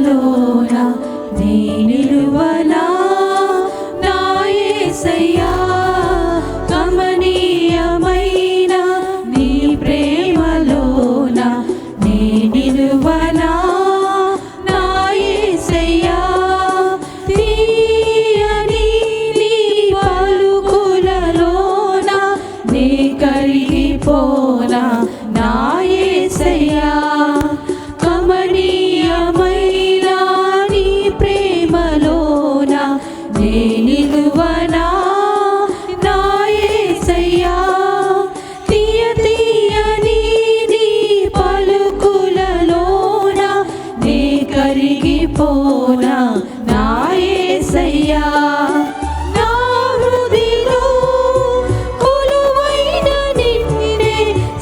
ప్రేమలోన నే నిలువనా నా యేసయ్యా కమనీయమైన నీ ప్రేమలోన నే నిలువనా నా యేసయ్యా తీయని నీ పలుకులలోన నే కరిగిపోనా నా యేసయ్యా కమనీయమైన నీ ప్రేమలోన నే నిలువనా నా యేసయ్యా తీయ తీయని నీ పలుకులలోన నే కరిగిపోనా నా యేసయ్యా నా హృదయలో కొలువైన నిన్నే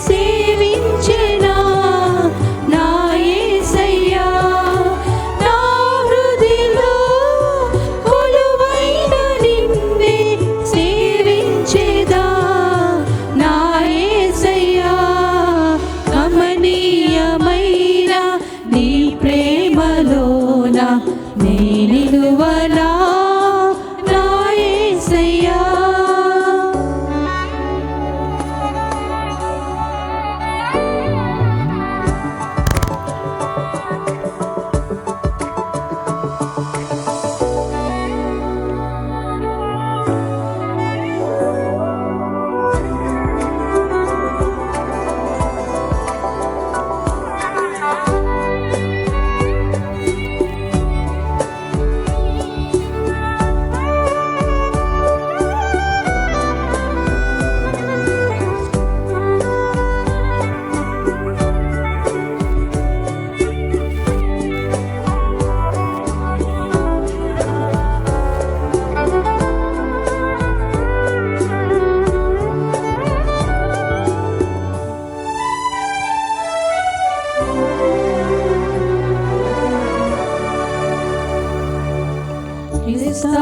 సేవించెనా నా యేసయ్యా నా హృదయలో కొలువైన నిన్నే సేవించెదా నా యేసయ్యా కమనీయమైన నీ ప్రేమలోన నే నిలువనా నా యేసయ్యా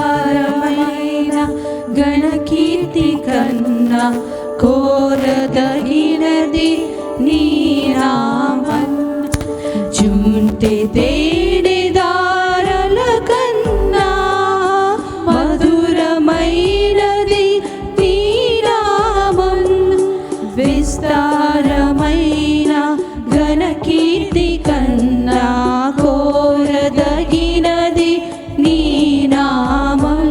విస్తారమైన ఘనకీర్తి కన్నా కోరదగినది నీ నామం జుంటె తేనె దారల కన్నా మధురమైనది నీ నామం విస్తారమైన ఘనకీర్తి కన్నా కోరదగినది నీ నామం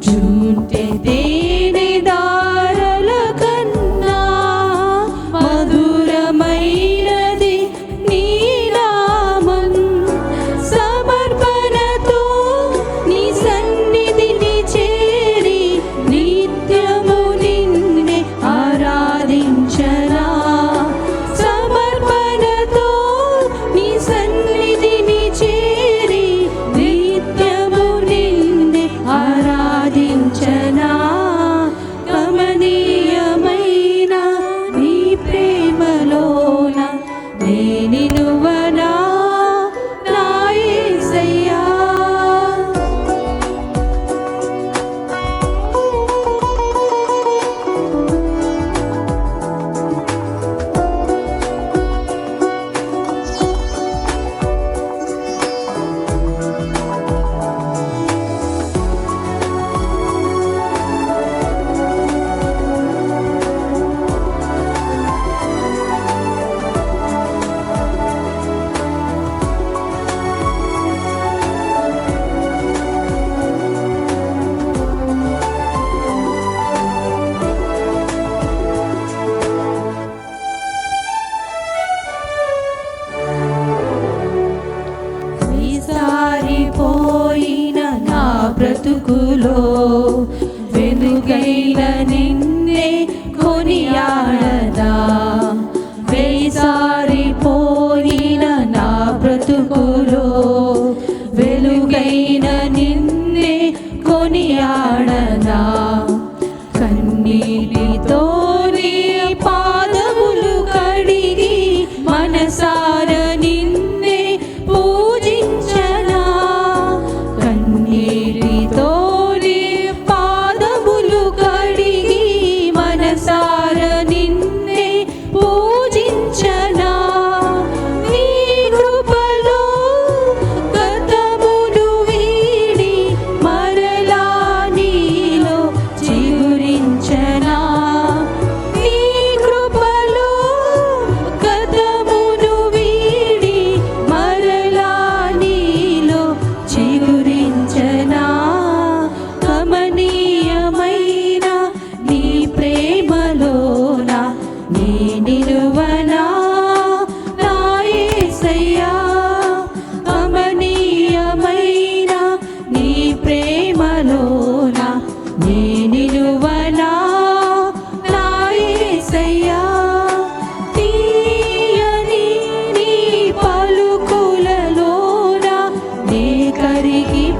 జుంటె తేనె దారల కన్నా మధురమైనది నీ నామం సమర్పణతో నీ సన్నిధిని చేరి నిత్యము నిన్నే ఆరాధించనా సమర్పణతో నీ సన్నిధిని చేరి నిత్యము నిన్నే ఆరాధించనా కమనీయమైన నీ ప్రేమలోన నే నిలువనా నా యేసయ్యా విసారిపోయిన నా బ్రతుకులో వెలుగైన నిన్నే కొనియాడదా వేసారిపోయిన నా బ్రతుకులో వెలుగైన నిన్నే కొనియాడదా కన్నీటితో నీ పాదములు కడిగి మనసార నిన్నే పూజించనా కన్నీటితో నీ పాదములు కడిగి మనసార నిన్నే పూజించనా నీ కృపలో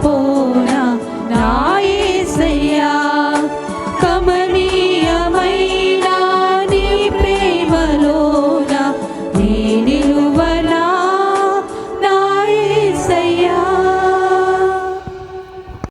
పో